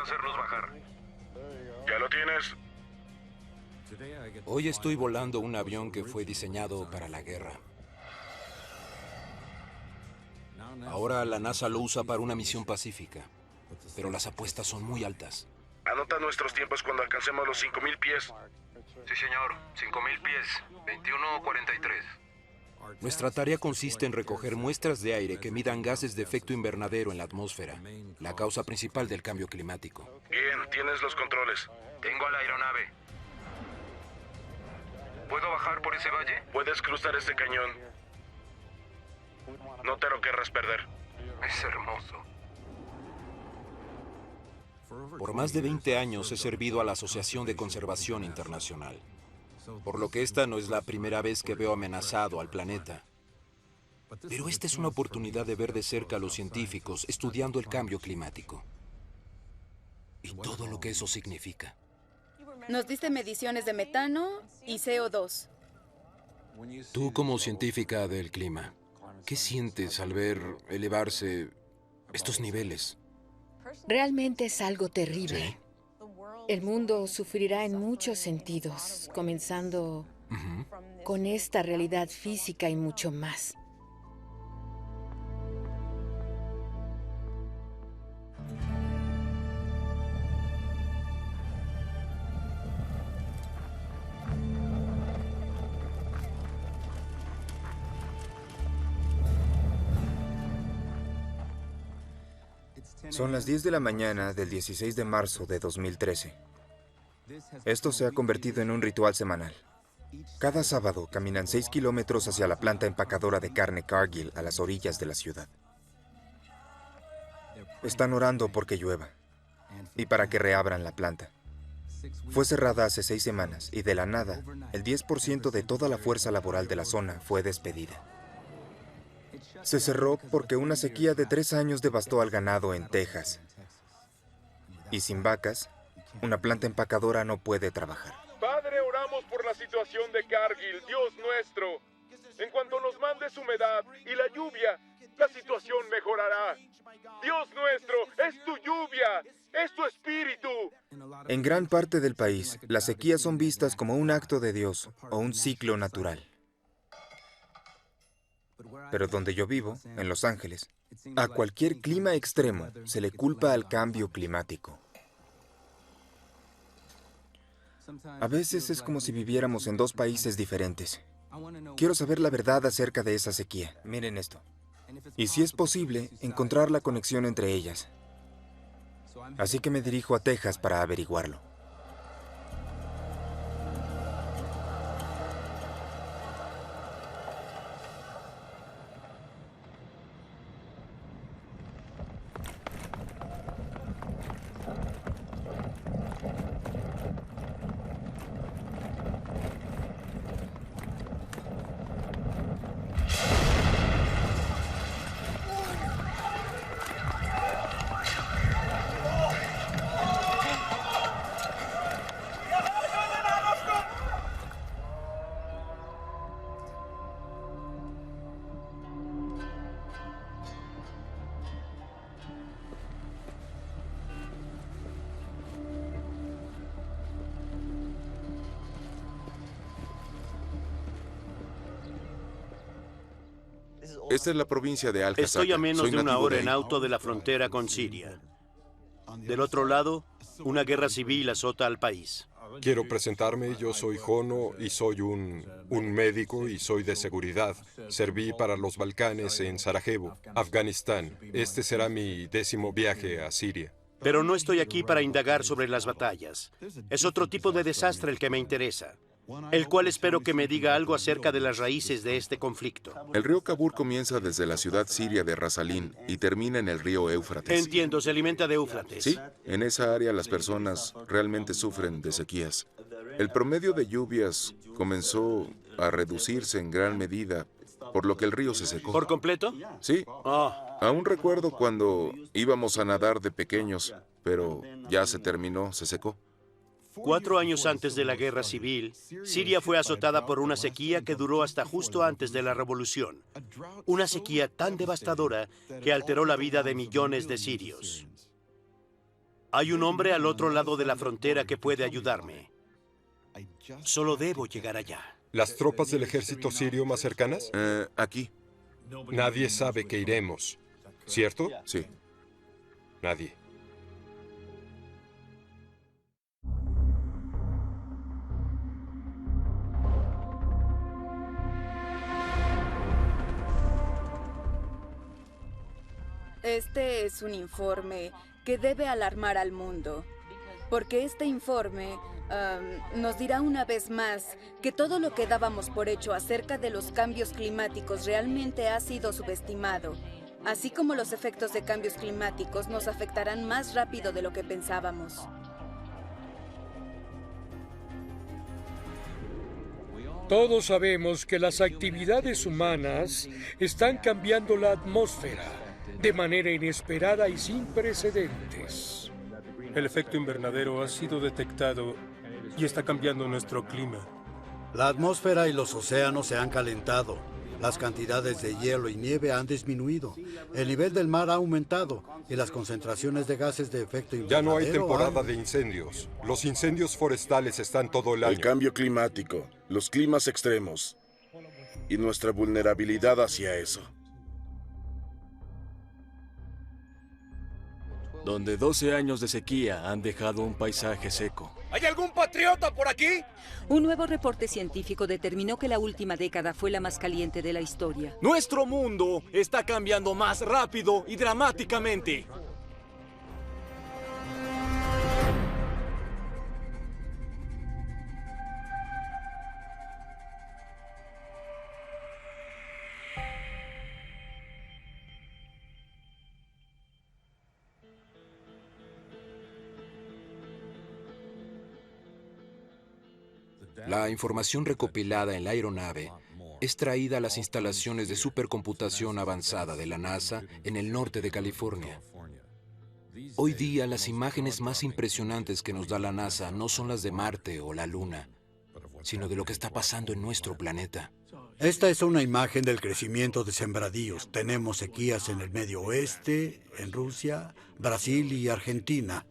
hacerlos bajar. ¿Ya lo tienes? Hoy estoy volando un avión que fue diseñado para la guerra. Ahora la NASA lo usa para una misión pacífica, pero las apuestas son muy altas. Anota nuestros tiempos cuando alcancemos los 5000 pies. Sí, señor. 5000 pies. 21:43. Nuestra tarea consiste en recoger muestras de aire que midan gases de efecto invernadero en la atmósfera, la causa principal del cambio climático. Bien, tienes los controles. Tengo a la aeronave. ¿Puedo bajar por ese valle? Puedes cruzar este cañón. No te lo querrás perder. Es hermoso. Por más de 20 años he servido a la Asociación de Conservación Internacional, por lo que esta no es la primera vez que veo amenazado al planeta. Pero esta es una oportunidad de ver de cerca a los científicos estudiando el cambio climático y todo lo que eso significa. Nos diste mediciones de metano y CO2. Tú, como científica del clima, ¿qué sientes al ver elevarse estos niveles? Realmente es algo terrible. ¿Sí? El mundo sufrirá en muchos sentidos, comenzando con esta realidad física y mucho más. Son las 10 de la mañana del 16 de marzo de 2013. Esto se ha convertido en un ritual semanal. Cada sábado caminan 6 kilómetros hacia la planta empacadora de carne Cargill a las orillas de la ciudad. Están orando porque llueva y para que reabran la planta. Fue cerrada hace 6 semanas y de la nada, el 10% de toda la fuerza laboral de la zona fue despedida. Se cerró porque una sequía de 3 años devastó al ganado en Texas. Y sin vacas, una planta empacadora no puede trabajar. Padre, oramos por la situación de Cargill, Dios nuestro. En cuanto nos mandes humedad y la lluvia, la situación mejorará. Dios nuestro, es tu lluvia, es tu espíritu. En gran parte del país, las sequías son vistas como un acto de Dios o un ciclo natural. Pero donde yo vivo, en Los Ángeles, a cualquier clima extremo se le culpa al cambio climático. A veces es como si viviéramos en 2 países diferentes. Quiero saber la verdad acerca de esa sequía. Miren esto. Y si es posible, encontrar la conexión entre ellas. Así que me dirijo a Texas para averiguarlo. Esta es la provincia de Al-Hasaka. Estoy a menos Soy de una nativo hora de en ahí. auto de la frontera con Siria. Del otro lado, una guerra civil azota al país. Quiero presentarme, yo soy Jono y soy un médico y soy de seguridad. Serví para los Balcanes en Sarajevo, Afganistán. Este será mi 10º viaje a Siria. Pero no estoy aquí para indagar sobre las batallas. Es otro tipo de desastre el que me interesa, el cual espero que me diga algo acerca de las raíces de este conflicto. El río Kabul comienza desde la ciudad siria de Rasalín y termina en el río Éufrates. Entiendo, se alimenta de Éufrates. Sí, en esa área las personas realmente sufren de sequías. El promedio de lluvias comenzó a reducirse en gran medida, por lo que el río se secó. ¿Por completo? Sí. Oh, Aún recuerdo cuando íbamos a nadar de pequeños, pero ya se terminó, se secó. 4 años antes de la guerra civil, Siria fue azotada por una sequía que duró hasta justo antes de la revolución. Una sequía tan devastadora que alteró la vida de millones de sirios. Hay un hombre al otro lado de la frontera que puede ayudarme. Solo debo llegar allá. ¿Las tropas del ejército sirio más cercanas? Aquí. Nadie sabe que iremos, ¿cierto? Sí. Nadie. Este es un informe que debe alarmar al mundo, porque este informe nos dirá una vez más que todo lo que dábamos por hecho acerca de los cambios climáticos realmente ha sido subestimado, así como los efectos de cambios climáticos nos afectarán más rápido de lo que pensábamos. Todos sabemos que las actividades humanas están cambiando la atmósfera de manera inesperada y sin precedentes. El efecto invernadero ha sido detectado y está cambiando nuestro clima. La atmósfera y los océanos se han calentado. Las cantidades de hielo y nieve han disminuido. El nivel del mar ha aumentado y las concentraciones de gases de efecto invernadero. Ya no hay temporada de incendios. Los incendios forestales están todo el año. El cambio climático, los climas extremos y nuestra vulnerabilidad hacia eso. Donde 12 años de sequía han dejado un paisaje seco. ¿Hay algún patriota por aquí? Un nuevo reporte científico determinó que la última década fue la más caliente de la historia. Nuestro mundo está cambiando más rápido y dramáticamente. La información recopilada en la aeronave es traída a las instalaciones de supercomputación avanzada de la NASA en el norte de California. Hoy día, las imágenes más impresionantes que nos da la NASA no son las de Marte o la Luna, sino de lo que está pasando en nuestro planeta. Esta es una imagen del crecimiento de sembradíos. Tenemos sequías en el Medio Oeste, en Rusia, Brasil y Argentina.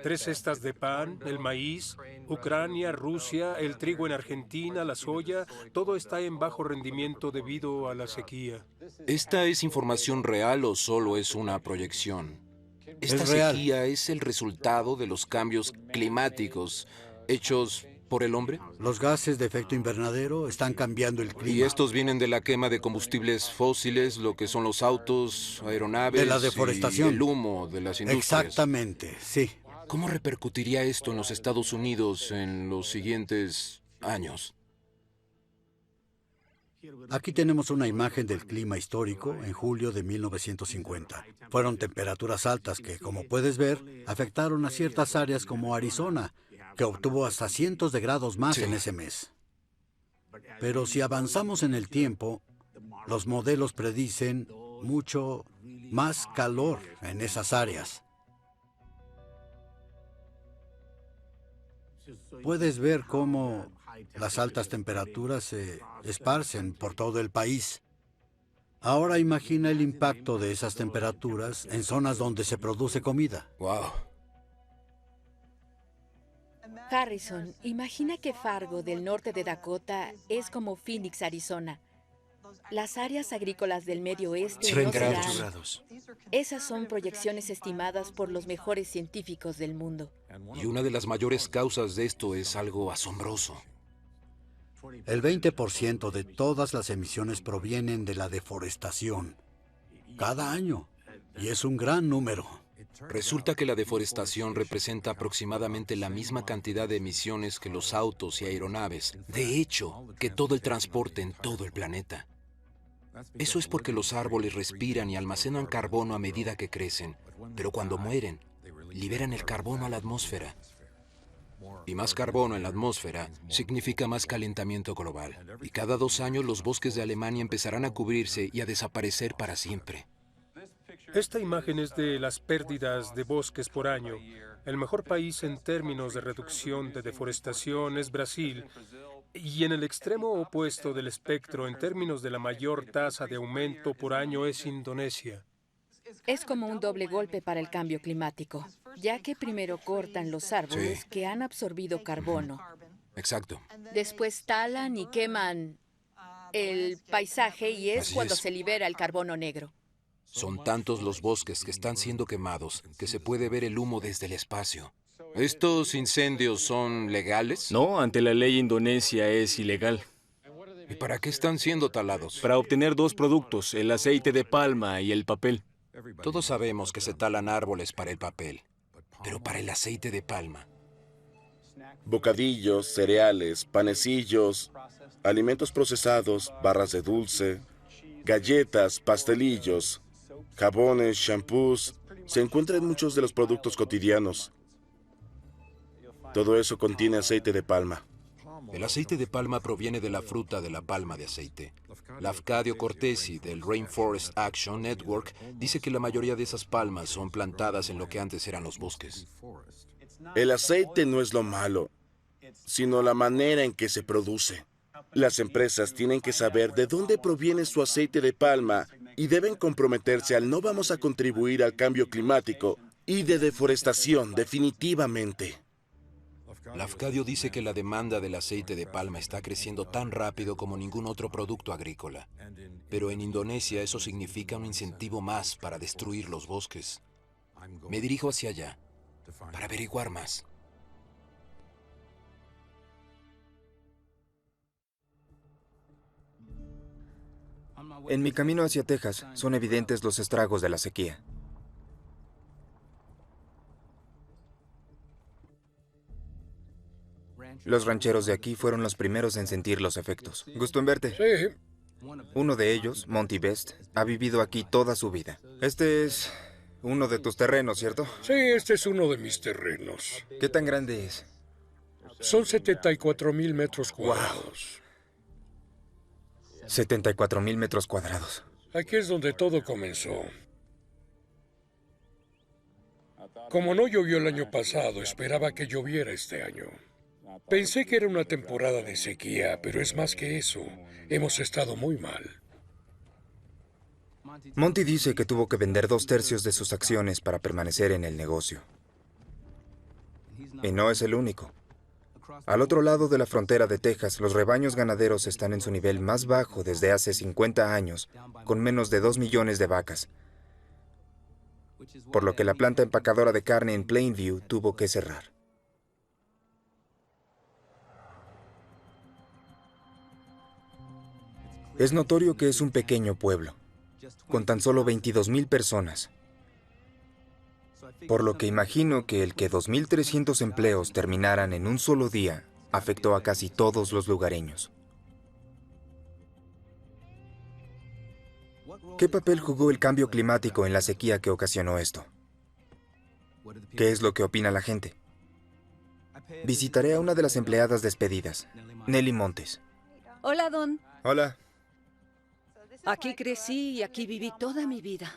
3 cestas de pan, el maíz, Ucrania, Rusia, el trigo en Argentina, la soya, todo está en bajo rendimiento debido a la sequía. ¿Esta es información real o solo es una proyección? Esta real. sequía es el resultado de los cambios climáticos hechos por el hombre. Los gases de efecto invernadero están cambiando el clima. Y estos vienen de la quema de combustibles fósiles, lo que son los autos, aeronaves, de la deforestación, y el humo de las industrias. Exactamente, sí. ¿Cómo repercutiría esto en los Estados Unidos en los siguientes años? Aquí tenemos una imagen del clima histórico en julio de 1950. Fueron temperaturas altas que, como puedes ver, afectaron a ciertas áreas como Arizona, que obtuvo hasta cientos de grados más en ese mes. Pero si avanzamos en el tiempo, los modelos predicen mucho más calor en esas áreas. Puedes ver cómo las altas temperaturas se esparcen por todo el país. Ahora imagina el impacto de esas temperaturas en zonas donde se produce comida. ¡Wow! Harrison, imagina que Fargo, del norte de Dakota, es como Phoenix, Arizona. Las áreas agrícolas del Medio Oeste no serán. Esas son proyecciones estimadas por los mejores científicos del mundo. Y una de las mayores causas de esto es algo asombroso. El 20% de todas las emisiones provienen de la deforestación. Cada año. Y es un gran número. Resulta que la deforestación representa aproximadamente la misma cantidad de emisiones que los autos y aeronaves. De hecho, que todo el transporte en todo el planeta. Eso es porque los árboles respiran y almacenan carbono a medida que crecen, pero cuando mueren, liberan el carbono a la atmósfera. Y más carbono en la atmósfera significa más calentamiento global. Y cada 2 años los bosques de Alemania empezarán a cubrirse y a desaparecer para siempre. Esta imagen es de las pérdidas de bosques por año. El mejor país en términos de reducción de deforestación es Brasil. Y en el extremo opuesto del espectro, en términos de la mayor tasa de aumento por año, es Indonesia. Es como un doble golpe para el cambio climático, ya que primero cortan los árboles que han absorbido carbono. Exacto. Después talan y queman el paisaje y es Así cuando es. se libera el carbono negro. Son tantos los bosques que están siendo quemados que se puede ver el humo desde el espacio. ¿Estos incendios son legales? No, ante la ley indonesia es ilegal. ¿Y para qué están siendo talados? Para obtener dos productos, el aceite de palma y el papel. Todos sabemos que se talan árboles para el papel, pero para el aceite de palma. Bocadillos, cereales, panecillos, alimentos procesados, barras de dulce, galletas, pastelillos, jabones, shampoos, se encuentra en muchos de los productos cotidianos. Todo eso contiene aceite de palma. El aceite de palma proviene de la fruta de la palma de aceite. Lafcadio Cortesi, del Rainforest Action Network, dice que la mayoría de esas palmas son plantadas en lo que antes eran los bosques. El aceite no es lo malo, sino la manera en que se produce. Las empresas tienen que saber de dónde proviene su aceite de palma y deben comprometerse al no vamos a contribuir al cambio climático y de deforestación definitivamente. Lafcadio dice que la demanda del aceite de palma está creciendo tan rápido como ningún otro producto agrícola. Pero en Indonesia eso significa un incentivo más para destruir los bosques. Me dirijo hacia allá para averiguar más. En mi camino hacia Texas son evidentes los estragos de la sequía. Los rancheros de aquí fueron los primeros en sentir los efectos. Gusto en verte. Sí. Uno de ellos, Monty Best, ha vivido aquí toda su vida. Este es uno de tus terrenos, ¿cierto? Sí, este es uno de mis terrenos. ¿Qué tan grande es? Son 74,000 metros cuadrados. 74,000 metros cuadrados. Aquí es donde todo comenzó. Como no llovió el año pasado, esperaba que lloviera este año. Pensé que era una temporada de sequía, pero es más que eso. Hemos estado muy mal. Monty dice que tuvo que vender 2/3 de sus acciones para permanecer en el negocio. Y no es el único. Al otro lado de la frontera de Texas, los rebaños ganaderos están en su nivel más bajo desde hace 50 años, con menos de 2 millones de vacas. Por lo que la planta empacadora de carne en Plainview tuvo que cerrar. Es notorio que es un pequeño pueblo, con tan solo 22,000 personas. Por lo que imagino que el que 2,300 empleos terminaran en un solo día afectó a casi todos los lugareños. ¿Qué papel jugó el cambio climático en la sequía que ocasionó esto? ¿Qué es lo que opina la gente? Visitaré a una de las empleadas despedidas, Nelly Montes. Hola, Don. Hola. Aquí crecí y aquí viví toda mi vida.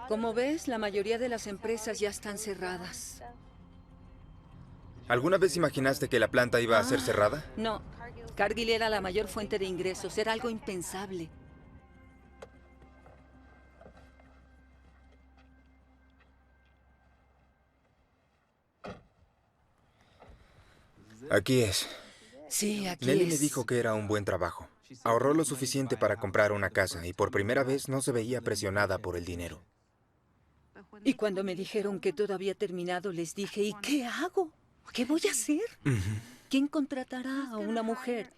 Como ves, la mayoría de las empresas ya están cerradas. ¿Alguna vez imaginaste que la planta iba a ser cerrada? No. Cargill era la mayor fuente de ingresos. Era algo impensable. Aquí es. Sí, aquí Nelly es. me dijo que era un buen trabajo. Ahorró lo suficiente para comprar una casa y por primera vez no se veía presionada por el dinero. Y cuando me dijeron que todo había terminado, les dije, ¿y qué hago? ¿Qué voy a hacer? ¿Quién contratará a una mujer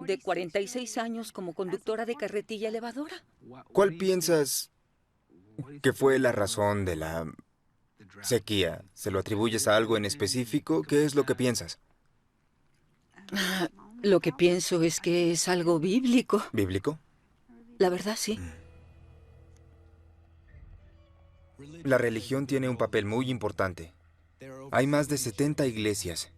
de 46 años como conductora de carretilla elevadora? ¿Cuál piensas que fue la razón de la sequía? ¿Se lo atribuyes a algo en específico? ¿Qué es lo que piensas? Lo que pienso es que es algo bíblico. ¿Bíblico? La verdad, sí. La religión tiene un papel muy importante. Hay más de 70 iglesias.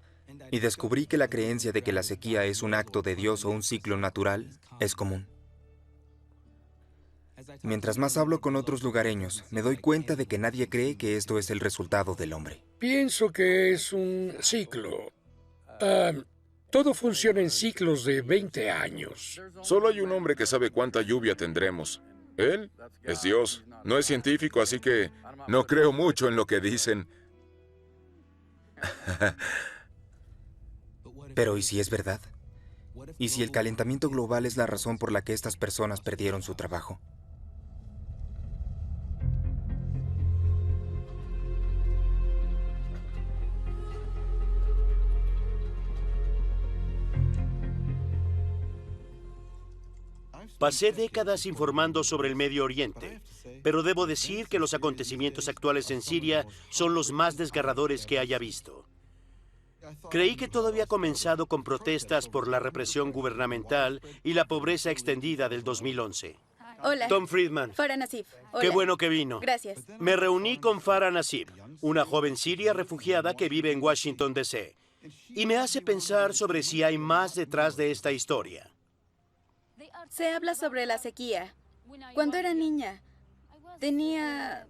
Y descubrí que la creencia de que la sequía es un acto de Dios o un ciclo natural es común. Mientras más hablo con otros lugareños, me doy cuenta de que nadie cree que esto es el resultado del hombre. Pienso que es un ciclo. Todo funciona en ciclos de 20 años. Solo hay un hombre que sabe cuánta lluvia tendremos. Él es Dios. No es científico, así que no creo mucho en lo que dicen. Pero ¿y si es verdad? ¿Y si el calentamiento global es la razón por la que estas personas perdieron su trabajo? Pasé décadas informando sobre el Medio Oriente, pero debo decir que los acontecimientos actuales en Siria son los más desgarradores que haya visto. Creí que todo había comenzado con protestas por la represión gubernamental y la pobreza extendida del 2011. Hola. Tom Friedman. Farah Nassif. Hola. Qué bueno que vino. Gracias. Me reuní con Farah Nassif, una joven siria refugiada que vive en Washington, D.C., y me hace pensar sobre si hay más detrás de esta historia. Se habla sobre la sequía. Cuando era niña, tenía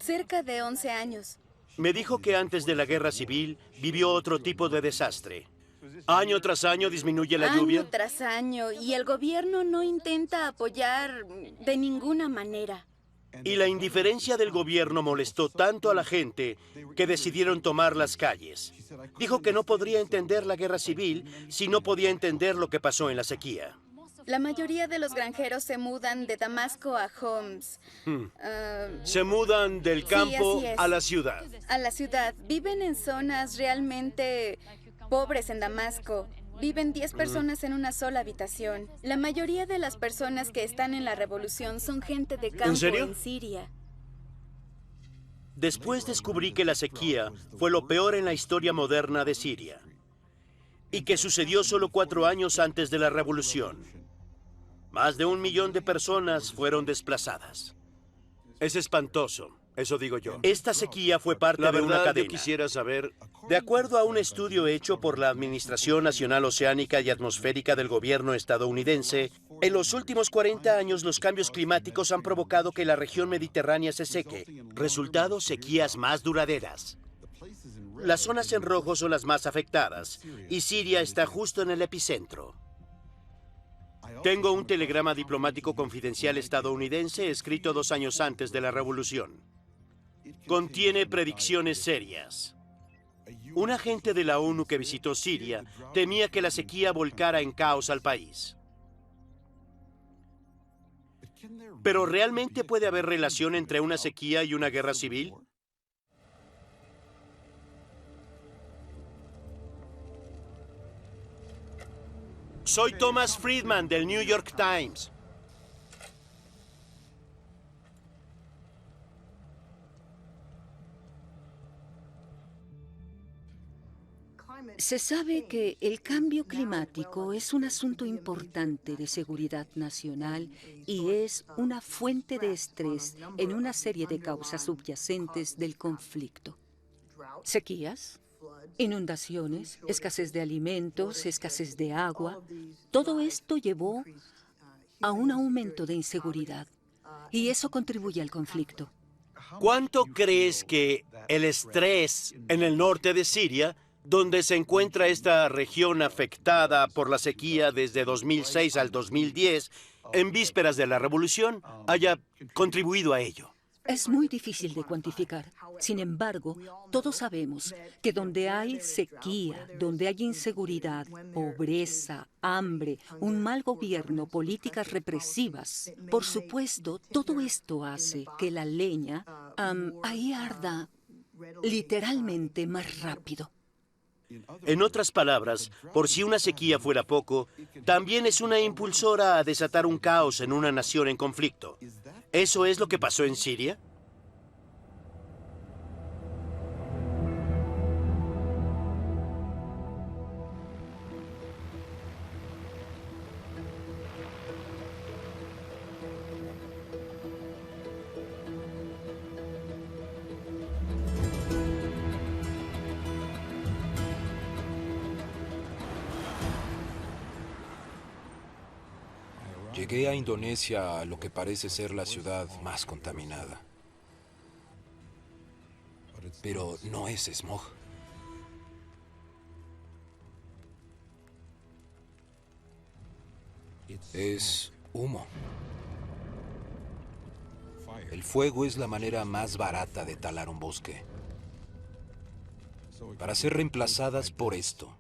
cerca de 11 años. Me dijo que antes de la guerra civil vivió otro tipo de desastre. Año tras año disminuye la lluvia. Año tras año, y el gobierno no intenta apoyar de ninguna manera. Y la indiferencia del gobierno molestó tanto a la gente que decidieron tomar las calles. Dijo que no podría entender la guerra civil si no podía entender lo que pasó en la sequía. La mayoría de los granjeros se mudan de Damasco a Homs. Se mudan del campo así es. a la ciudad. A la ciudad. Viven en zonas realmente pobres en Damasco. Viven 10 personas en una sola habitación. La mayoría de las personas que están en la revolución son gente de campo en Siria. Después descubrí que la sequía fue lo peor en la historia moderna de Siria y que sucedió solo 4 años antes de la revolución. Más de 1 millón de personas fueron desplazadas. Es espantoso, eso digo yo. Esta sequía fue parte de una cadena. Yo quisiera saber, de acuerdo a un estudio hecho por la Administración Nacional Oceánica y Atmosférica del gobierno estadounidense, en los últimos 40 años los cambios climáticos han provocado que la región mediterránea se seque. Resultado, sequías más duraderas. Las zonas en rojo son las más afectadas y Siria está justo en el epicentro. Tengo un telegrama diplomático confidencial estadounidense escrito 2 años antes de la revolución. Contiene predicciones serias. Un agente de la ONU que visitó Siria temía que la sequía volcara en caos al país. ¿Pero realmente puede haber relación entre una sequía y una guerra civil? Soy Thomas Friedman del New York Times. Se sabe que el cambio climático es un asunto importante de seguridad nacional y es una fuente de estrés en una serie de causas subyacentes del conflicto. Sequías, inundaciones, escasez de alimentos, escasez de agua. Todo esto llevó a un aumento de inseguridad y eso contribuye al conflicto. ¿Cuánto crees que el estrés en el norte de Siria, donde se encuentra esta región afectada por la sequía desde 2006 al 2010, en vísperas de la revolución, haya contribuido a ello? Es muy difícil de cuantificar. Sin embargo, todos sabemos que donde hay sequía, donde hay inseguridad, pobreza, hambre, un mal gobierno, políticas represivas, por supuesto, todo esto hace que la leña ahí arda literalmente más rápido. En otras palabras, por si una sequía fuera poco, también es una impulsora a desatar un caos en una nación en conflicto. ¿Eso es lo que pasó en Siria? Llegué a Indonesia, a lo que parece ser la ciudad más contaminada. Pero no es smog. Es humo. El fuego es la manera más barata de talar un bosque. Para ser reemplazadas por esto.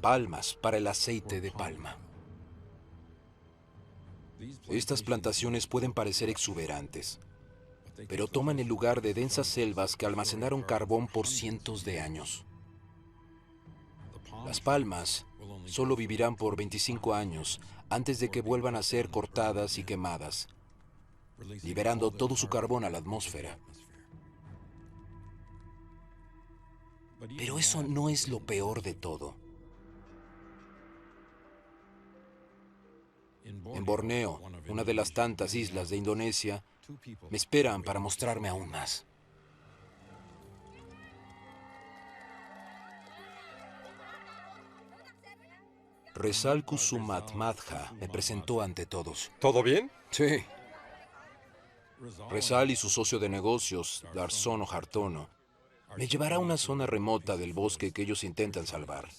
Palmas para el aceite de palma. Estas plantaciones pueden parecer exuberantes, pero toman el lugar de densas selvas que almacenaron carbón por cientos de años. Las palmas solo vivirán por 25 años antes de que vuelvan a ser cortadas y quemadas, liberando todo su carbón a la atmósfera. Pero eso no es lo peor de todo. En Borneo, una de las tantas islas de Indonesia, me esperan para mostrarme aún más. Resal Kusumat Madha me presentó ante todos. ¿Todo bien? Sí. Resal y su socio de negocios, Darsono Hartono, me llevará a una zona remota del bosque que ellos intentan salvar.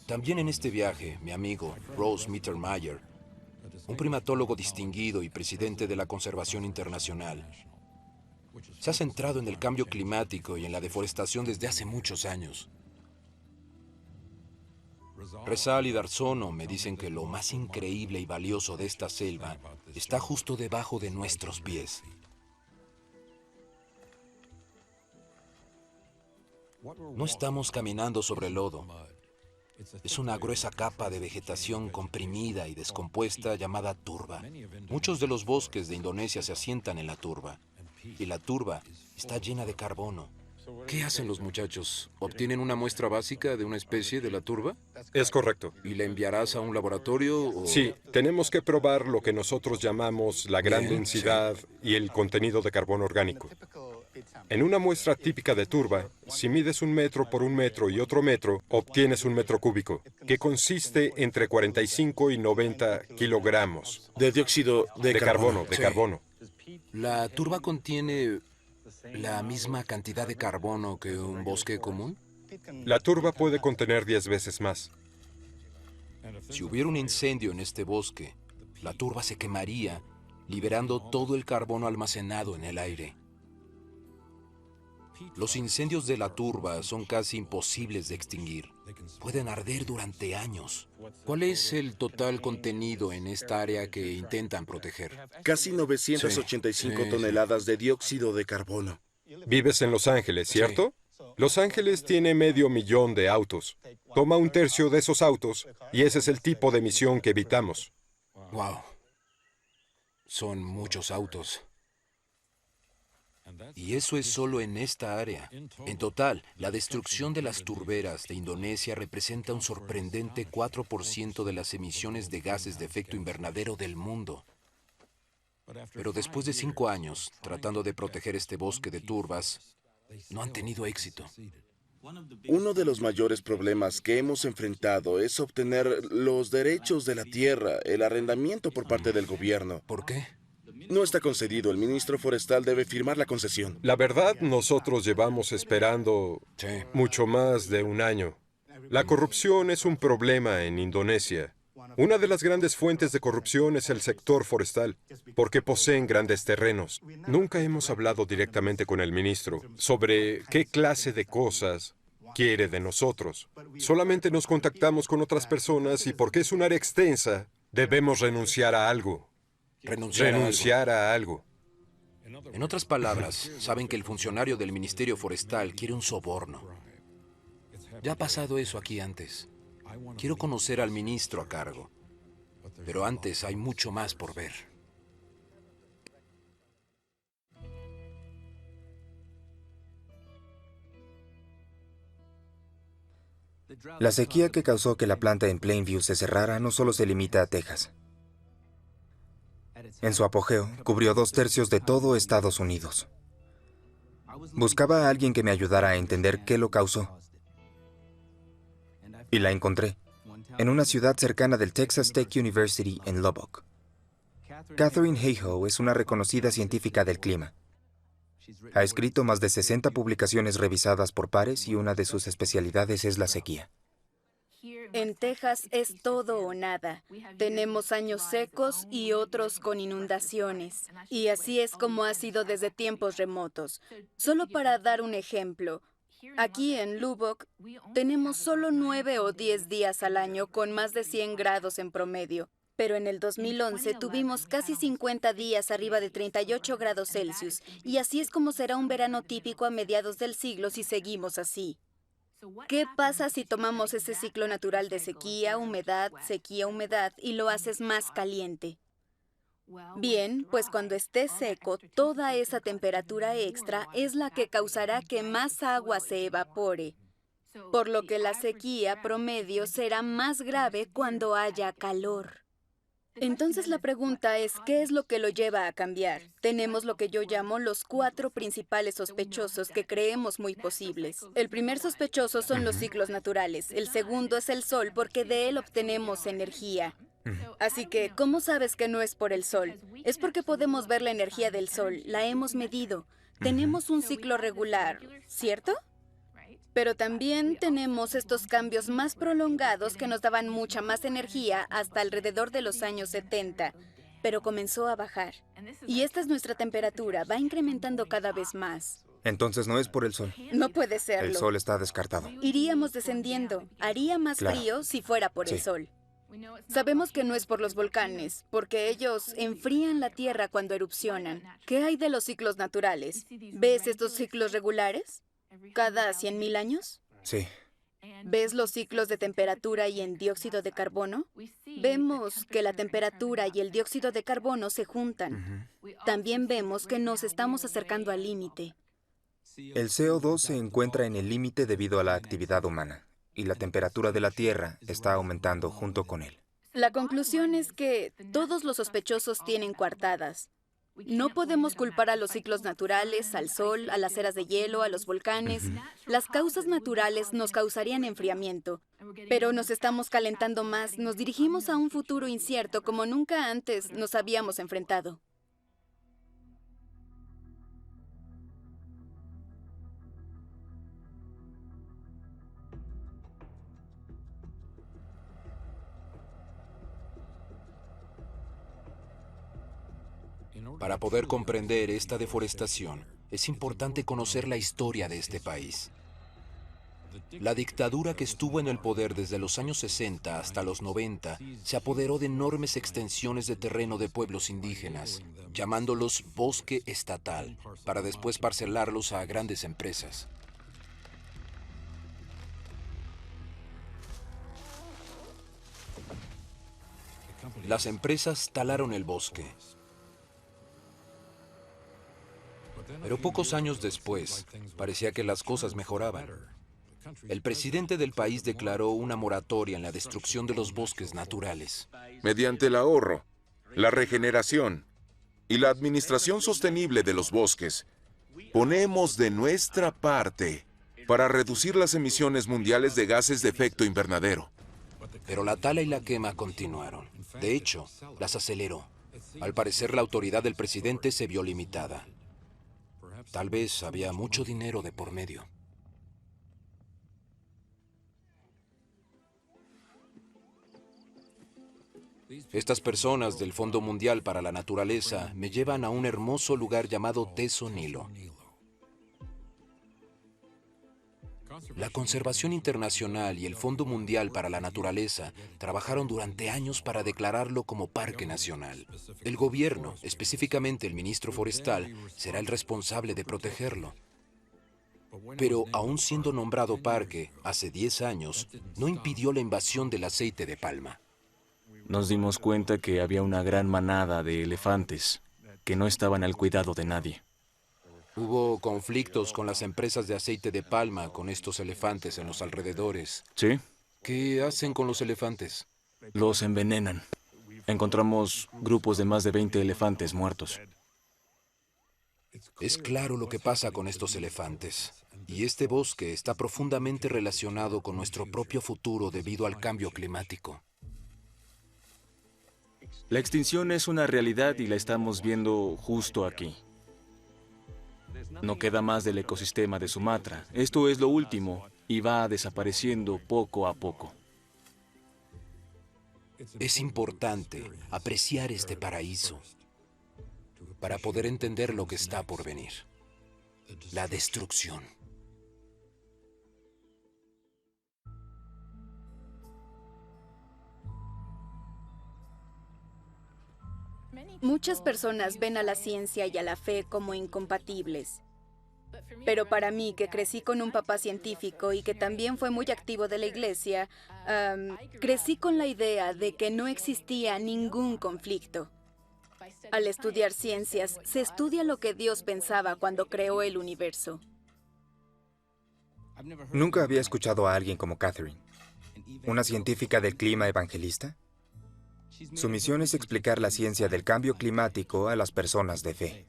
También en este viaje, mi amigo Rose Mittermeier, un primatólogo distinguido y presidente de la Conservación Internacional, se ha centrado en el cambio climático y en la deforestación desde hace muchos años. Resal y Darsono me dicen que lo más increíble y valioso de esta selva está justo debajo de nuestros pies. No estamos caminando sobre lodo. Es una gruesa capa de vegetación comprimida y descompuesta llamada turba. Muchos de los bosques de Indonesia se asientan en la turba. Y la turba está llena de carbono. ¿Qué hacen los muchachos? ¿Obtienen una muestra básica de una especie de la turba? Es correcto. ¿Y la enviarás a un laboratorio o...? Sí, tenemos que probar lo que nosotros llamamos la gran Bien, densidad y el contenido de carbono orgánico. En una muestra típica de turba, si mides 1 metro por 1 metro y otro metro, obtienes 1 metro cúbico, que consiste entre 45 y 90 kilogramos. De dióxido de carbono. De carbono. ¿La turba contiene la misma cantidad de carbono que un bosque común? La turba puede contener 10 veces más. Si hubiera un incendio en este bosque, la turba se quemaría, liberando todo el carbono almacenado en el aire. Los incendios de la turba son casi imposibles de extinguir. Pueden arder durante años. ¿Cuál es el total contenido en esta área que intentan proteger? Casi 985 toneladas de dióxido de carbono. Vives en Los Ángeles, ¿cierto? Los Ángeles tiene 500,000 de autos. Toma 1/3 de esos autos y ese es el tipo de emisión que evitamos. Wow. Son muchos autos. Y eso es solo en esta área. En total, la destrucción de las turberas de Indonesia representa un sorprendente 4% de las emisiones de gases de efecto invernadero del mundo. Pero después de 5 años, tratando de proteger este bosque de turbas, no han tenido éxito. Uno de los mayores problemas que hemos enfrentado es obtener los derechos de la tierra, el arrendamiento por parte del gobierno. ¿Por qué? No está concedido. El ministro forestal debe firmar la concesión. La verdad, nosotros llevamos esperando mucho más de 1 año. La corrupción es un problema en Indonesia. Una de las grandes fuentes de corrupción es el sector forestal, porque poseen grandes terrenos. Nunca hemos hablado directamente con el ministro sobre qué clase de cosas quiere de nosotros. Solamente nos contactamos con otras personas y porque es un área extensa, debemos renunciar a algo. Renunciar a algo. En otras palabras, saben que el funcionario del Ministerio Forestal quiere un soborno. Ya ha pasado eso aquí antes. Quiero conocer al ministro a cargo. Pero antes hay mucho más por ver. La sequía que causó que la planta en Plainview se cerrara no solo se limita a Texas. En su apogeo, cubrió 2/3 de todo Estados Unidos. Buscaba a alguien que me ayudara a entender qué lo causó. Y la encontré, en una ciudad cercana del Texas Tech University en Lubbock. Katherine Hayhoe es una reconocida científica del clima. Ha escrito más de 60 publicaciones revisadas por pares y una de sus especialidades es la sequía. En Texas es todo o nada. Tenemos años secos y otros con inundaciones. Y así es como ha sido desde tiempos remotos. Solo para dar un ejemplo, aquí en Lubbock tenemos solo 9 o 10 días al año con más de 100 grados en promedio. Pero en el 2011 tuvimos casi 50 días arriba de 38 grados Celsius. Y así es como será un verano típico a mediados del siglo si seguimos así. ¿Qué pasa si tomamos ese ciclo natural de sequía, humedad, y lo haces más caliente? Bien, pues cuando esté seco, toda esa temperatura extra es la que causará que más agua se evapore, por lo que la sequía promedio será más grave cuando haya calor. Entonces la pregunta es, ¿qué es lo que lo lleva a cambiar? Tenemos lo que yo llamo los 4 principales sospechosos que creemos muy posibles. El primer sospechoso son los ciclos naturales. El segundo es el sol, porque de él obtenemos energía. Así que, ¿cómo sabes que no es por el sol? Es porque podemos ver la energía del sol, la hemos medido. Tenemos un ciclo regular, ¿cierto? Pero también tenemos estos cambios más prolongados que nos daban mucha más energía hasta alrededor de los años 70, pero comenzó a bajar. Y esta es nuestra temperatura, va incrementando cada vez más. Entonces no es por el sol. No puede serlo. El sol está descartado. Iríamos descendiendo. Haría más frío si fuera por el sol. Sabemos que no es por los volcanes, porque ellos enfrían la Tierra cuando erupcionan. ¿Qué hay de los ciclos naturales? ¿Ves estos ciclos regulares? ¿Cada 100.000 años? Sí. ¿Ves los ciclos de temperatura y en dióxido de carbono? Vemos que la temperatura y el dióxido de carbono se juntan. También vemos que nos estamos acercando al límite. El CO2 se encuentra en el límite debido a la actividad humana, y la temperatura de la Tierra está aumentando junto con él. La conclusión es que todos los sospechosos tienen coartadas. No podemos culpar a los ciclos naturales, al sol, a las eras de hielo, a los volcanes. Las causas naturales nos causarían enfriamiento, pero nos estamos calentando más, nos dirigimos a un futuro incierto como nunca antes nos habíamos enfrentado. Para poder comprender esta deforestación, es importante conocer la historia de este país. La dictadura que estuvo en el poder desde los años 60 hasta los 90 se apoderó de enormes extensiones de terreno de pueblos indígenas, llamándolos bosque estatal, para después parcelarlos a grandes empresas. Las empresas talaron el bosque. Pero pocos años después, parecía que las cosas mejoraban. El presidente del país declaró una moratoria en la destrucción de los bosques naturales. Mediante el ahorro, la regeneración y la administración sostenible de los bosques, ponemos de nuestra parte para reducir las emisiones mundiales de gases de efecto invernadero. Pero la tala y la quema continuaron. De hecho, las aceleró. Al parecer, la autoridad del presidente se vio limitada. Tal vez había mucho dinero de por medio. Estas personas del Fondo Mundial para la Naturaleza me llevan a un hermoso lugar llamado Teso Nilo. La Conservación Internacional y el Fondo Mundial para la Naturaleza trabajaron durante años para declararlo como parque nacional. El gobierno, específicamente el ministro forestal, será el responsable de protegerlo. Pero aún siendo nombrado parque hace 10 años, no impidió la invasión del aceite de palma. Nos dimos cuenta que había una gran manada de elefantes que no estaban al cuidado de nadie. Hubo conflictos con las empresas de aceite de palma con estos elefantes en los alrededores. ¿Sí? ¿Qué hacen con los elefantes? Los envenenan. Encontramos grupos de más de 20 elefantes muertos. Es claro lo que pasa con estos elefantes. Y este bosque está profundamente relacionado con nuestro propio futuro debido al cambio climático. La extinción es una realidad y la estamos viendo justo aquí. No queda más del ecosistema de Sumatra. Esto es lo último y va desapareciendo poco a poco. Es importante apreciar este paraíso para poder entender lo que está por venir. La destrucción. Muchas personas ven a la ciencia y a la fe como incompatibles. Pero para mí, que crecí con un papá científico y que también fue muy activo de la iglesia, crecí con la idea de que no existía ningún conflicto. Al estudiar ciencias, se estudia lo que Dios pensaba cuando creó el universo. Nunca había escuchado a alguien como Catherine, una científica del clima evangelista. Su misión es explicar la ciencia del cambio climático a las personas de fe.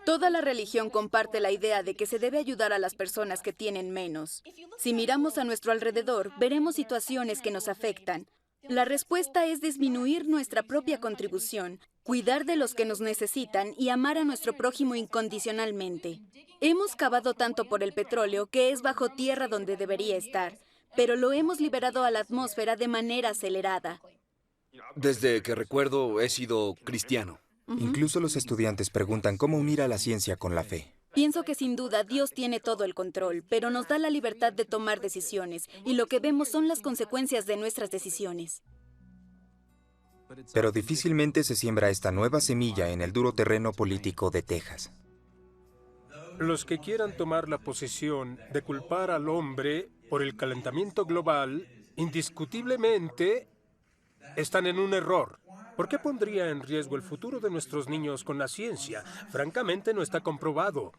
Toda la religión comparte la idea de que se debe ayudar a las personas que tienen menos. Si miramos a nuestro alrededor, veremos situaciones que nos afectan. La respuesta es disminuir nuestra propia contribución, cuidar de los que nos necesitan y amar a nuestro prójimo incondicionalmente. Hemos cavado tanto por el petróleo que es bajo tierra donde debería estar, pero lo hemos liberado a la atmósfera de manera acelerada. Desde que recuerdo he sido cristiano. Incluso los estudiantes preguntan cómo unir a la ciencia con la fe. Pienso que sin duda Dios tiene todo el control, pero nos da la libertad de tomar decisiones, y lo que vemos son las consecuencias de nuestras decisiones. Pero difícilmente se siembra esta nueva semilla en el duro terreno político de Texas. Los que quieran tomar la posición de culpar al hombre por el calentamiento global, indiscutiblemente están en un error. ¿Por qué pondría en riesgo el futuro de nuestros niños con la ciencia? Francamente, no está comprobado.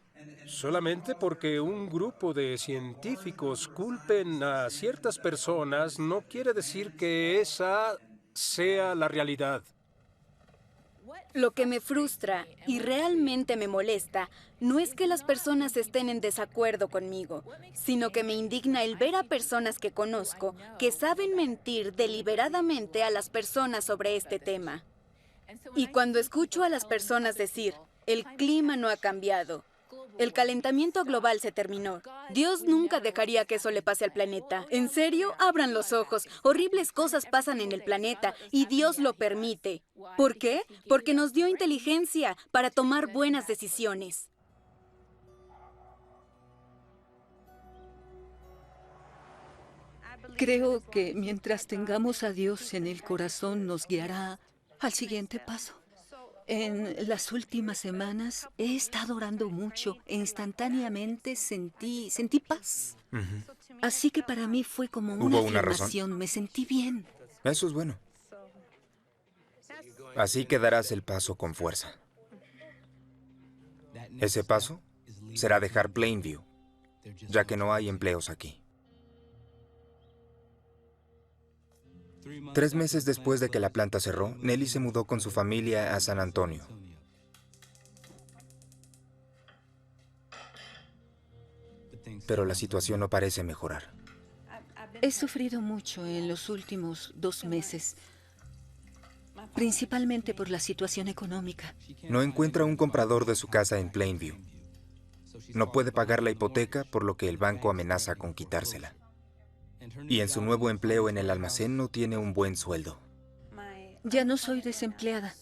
Solamente porque un grupo de científicos culpen a ciertas personas no quiere decir que esa sea la realidad. Lo que me frustra y realmente me molesta no es que las personas estén en desacuerdo conmigo, sino que me indigna el ver a personas que conozco que saben mentir deliberadamente a las personas sobre este tema. Y cuando escucho a las personas decir, el clima no ha cambiado, el calentamiento global se terminó, Dios nunca dejaría que eso le pase al planeta. ¿En serio? Abran los ojos. Horribles cosas pasan en el planeta y Dios lo permite. ¿Por qué? Porque nos dio inteligencia para tomar buenas decisiones. Creo que mientras tengamos a Dios en el corazón nos guiará al siguiente paso. En las últimas semanas he estado orando mucho e instantáneamente sentí paz. Así que para mí fue como una afirmación, me sentí bien. Eso es bueno. Así que darás el paso con fuerza. Ese paso será dejar Plainview, ya que no hay empleos aquí. 3 meses después de que la planta cerró, Nelly se mudó con su familia a San Antonio. Pero la situación no parece mejorar. He sufrido mucho en los últimos 2 meses, principalmente por la situación económica. No encuentra un comprador de su casa en Plainview. No puede pagar la hipoteca, por lo que el banco amenaza con quitársela. Y en su nuevo empleo en el almacén no tiene un buen sueldo. Ya no soy desempleada.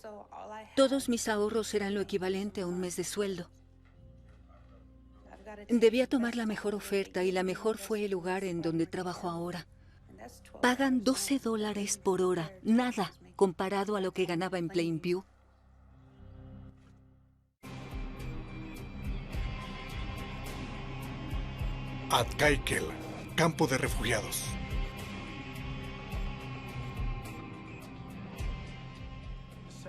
Todos mis ahorros eran lo equivalente a un mes de sueldo. Debía tomar la mejor oferta y la mejor fue el lugar en donde trabajo ahora. Pagan $12 por hora, nada comparado a lo que ganaba en Plainview. Atkaikel, campo de refugiados.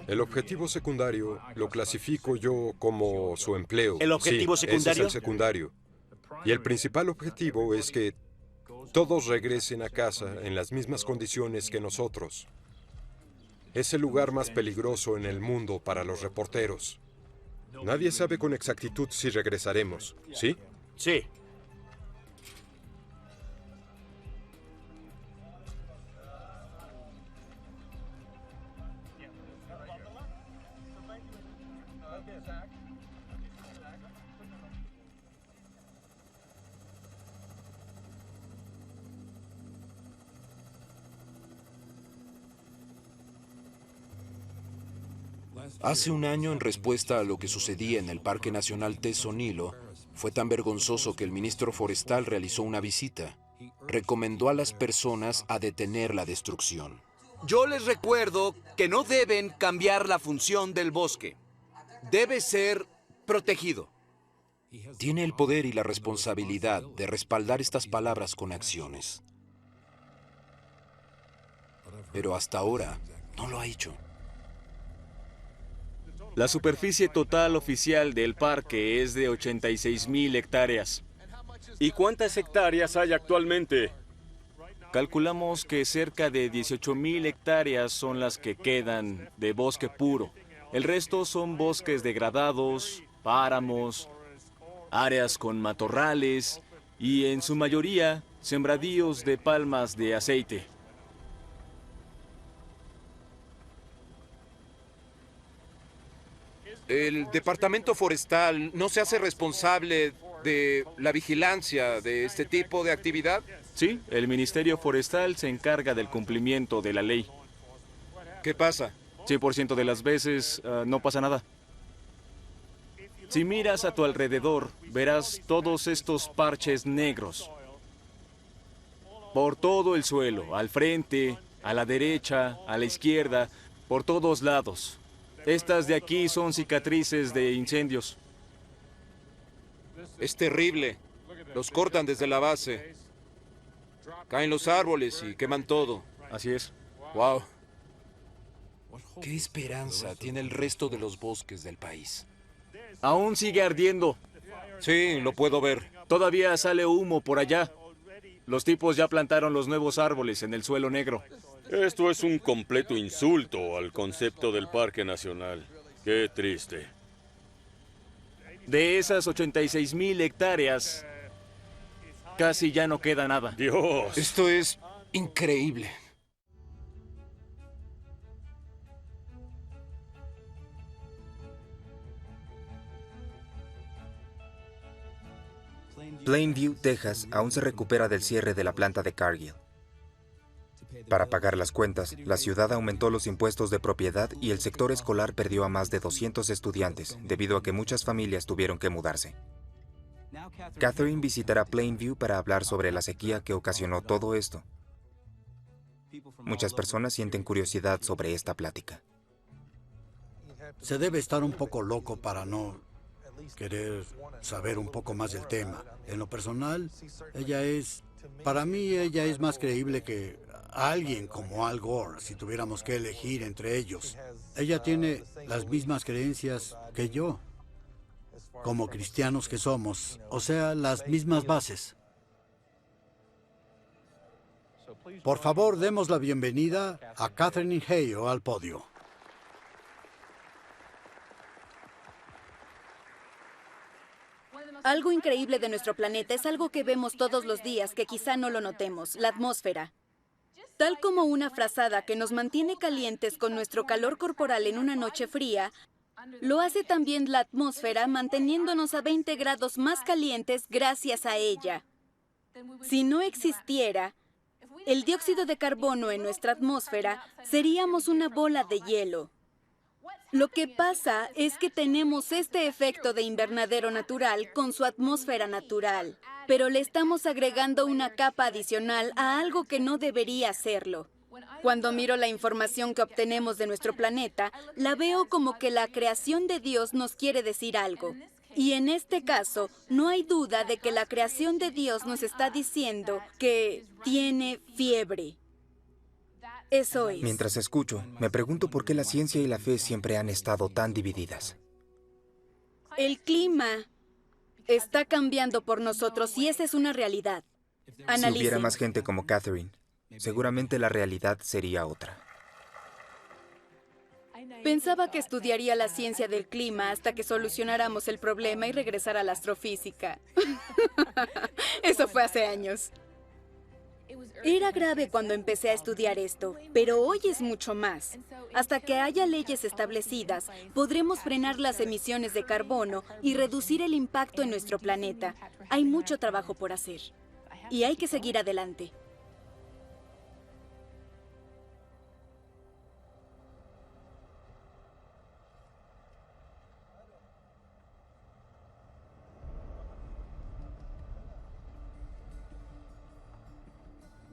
El objetivo secundario lo clasifico yo como su empleo. ¿El objetivo secundario? Ese es el secundario. Y el principal objetivo es que todos regresen a casa en las mismas condiciones que nosotros. Es el lugar más peligroso en el mundo para los reporteros. Nadie sabe con exactitud si regresaremos, ¿sí? Sí. Hace un año, en respuesta a lo que sucedía en el Parque Nacional Teso Nilo, fue tan vergonzoso que el ministro forestal realizó una visita. Recomendó a las personas a detener la destrucción. Yo les recuerdo que no deben cambiar la función del bosque. Debe ser protegido. Tiene el poder y la responsabilidad de respaldar estas palabras con acciones. Pero hasta ahora no lo ha hecho. La superficie total oficial del parque es de 86,000 hectáreas. ¿Y cuántas hectáreas hay actualmente? Calculamos que cerca de 18,000 hectáreas son las que quedan de bosque puro. El resto son bosques degradados, páramos, áreas con matorrales y en su mayoría sembradíos de palmas de aceite. ¿El Departamento Forestal no se hace responsable de la vigilancia de este tipo de actividad? Sí, el Ministerio Forestal se encarga del cumplimiento de la ley. ¿Qué pasa? 100% de las veces no pasa nada. Si miras a tu alrededor, verás todos estos parches negros. Por todo el suelo, al frente, a la derecha, a la izquierda, por todos lados. Estas de aquí son cicatrices de incendios. Es terrible. Los cortan desde la base. Caen los árboles y queman todo. Así es. ¡Wow! ¿Qué esperanza tiene el resto de los bosques del país? Aún sigue ardiendo. Sí, lo puedo ver. Todavía sale humo por allá. Los tipos ya plantaron los nuevos árboles en el suelo negro. Esto es un completo insulto al concepto del Parque Nacional. Qué triste. De esas 86,000 hectáreas, casi ya no queda nada. Dios. Esto es increíble. Plainview, Texas, aún se recupera del cierre de la planta de Cargill. Para pagar las cuentas, la ciudad aumentó los impuestos de propiedad y el sector escolar perdió a más de 200 estudiantes, debido a que muchas familias tuvieron que mudarse. Catherine visitará Plainview para hablar sobre la sequía que ocasionó todo esto. Muchas personas sienten curiosidad sobre esta plática. Se debe estar un poco loco para no querer saber un poco más del tema. En lo personal, para mí ella es más creíble que alguien como Al Gore, si tuviéramos que elegir entre ellos. Ella tiene las mismas creencias que yo, como cristianos que somos, o sea, las mismas bases. Por favor, demos la bienvenida a Catherine Hayhoe al podio. Algo increíble de nuestro planeta es algo que vemos todos los días que quizá no lo notemos, la atmósfera. Tal como una frazada que nos mantiene calientes con nuestro calor corporal en una noche fría, lo hace también la atmósfera manteniéndonos a 20 grados más calientes gracias a ella. Si no existiera el dióxido de carbono en nuestra atmósfera, seríamos una bola de hielo. Lo que pasa es que tenemos este efecto de invernadero natural con su atmósfera natural, pero le estamos agregando una capa adicional a algo que no debería serlo. Cuando miro la información que obtenemos de nuestro planeta, la veo como que la creación de Dios nos quiere decir algo. Y en este caso, no hay duda de que la creación de Dios nos está diciendo que tiene fiebre. Eso es. Mientras escucho, me pregunto por qué la ciencia y la fe siempre han estado tan divididas. El clima está cambiando por nosotros y esa es una realidad. Si hubiera más gente como Catherine, seguramente la realidad sería otra. Pensaba que estudiaría la ciencia del clima hasta que solucionáramos el problema y regresara a la astrofísica. Eso fue hace años. Era grave cuando empecé a estudiar esto, pero hoy es mucho más. Hasta que haya leyes establecidas, podremos frenar las emisiones de carbono y reducir el impacto en nuestro planeta. Hay mucho trabajo por hacer. Y hay que seguir adelante.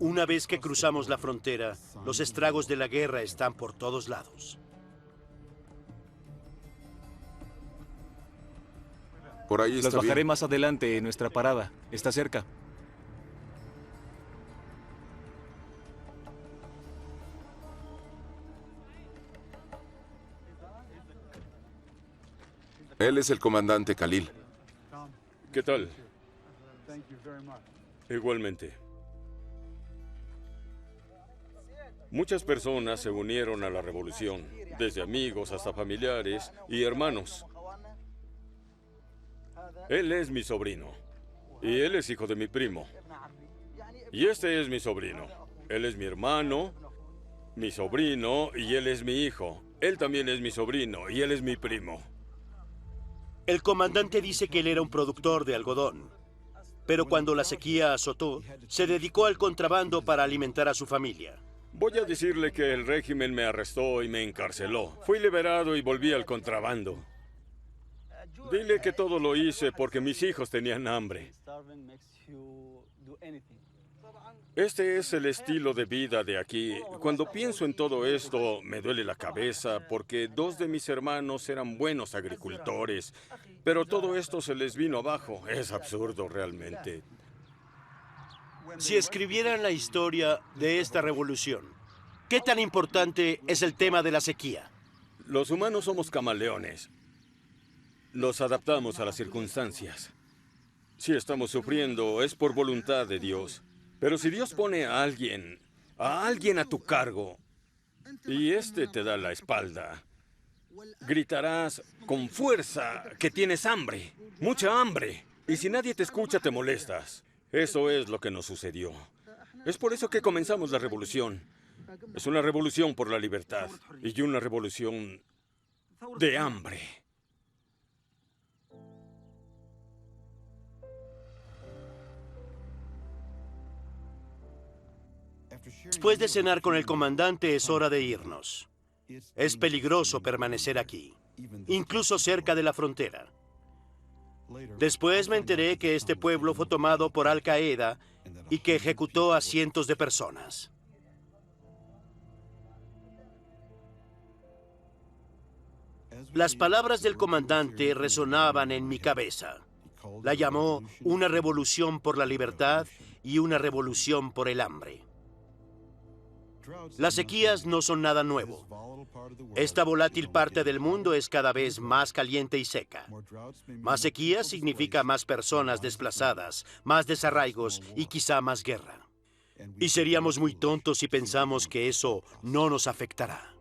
Una vez que cruzamos la frontera, los estragos de la guerra están por todos lados. Por ahí está Los bajaré bien. más adelante en nuestra parada. Está cerca. Él es el comandante Khalil. ¿Qué tal? Igualmente. Muchas personas se unieron a la revolución, desde amigos hasta familiares y hermanos. Él es mi sobrino, y él es hijo de mi primo. Y este es mi sobrino. Él es mi hermano, mi sobrino, y él es mi hijo. Él también es mi sobrino, y él es mi primo. El comandante dice que él era un productor de algodón, pero cuando la sequía azotó, se dedicó al contrabando para alimentar a su familia. Voy a decirle que el régimen me arrestó y me encarceló. Fui liberado y volví al contrabando. Dile que todo lo hice porque mis hijos tenían hambre. Este es el estilo de vida de aquí. Cuando pienso en todo esto, me duele la cabeza porque 2 de mis hermanos eran buenos agricultores, pero todo esto se les vino abajo. Es absurdo realmente. Si escribieran la historia de esta revolución, ¿qué tan importante es el tema de la sequía? Los humanos somos camaleones. Nos adaptamos a las circunstancias. Si estamos sufriendo, es por voluntad de Dios. Pero si Dios pone a alguien a tu cargo, y este te da la espalda, gritarás con fuerza que tienes hambre, mucha hambre. Y si nadie te escucha, te molestas. Eso es lo que nos sucedió. Es por eso que comenzamos la revolución. Es una revolución por la libertad y una revolución de hambre. Después de cenar con el comandante, es hora de irnos. Es peligroso permanecer aquí, incluso cerca de la frontera. Después me enteré que este pueblo fue tomado por Al Qaeda y que ejecutó a cientos de personas. Las palabras del comandante resonaban en mi cabeza. La llamó una revolución por la libertad y una revolución por el hambre. Las sequías no son nada nuevo. Esta volátil parte del mundo es cada vez más caliente y seca. Más sequía significa más personas desplazadas, más desarraigos y quizá más guerra. Y seríamos muy tontos si pensamos que eso no nos afectará.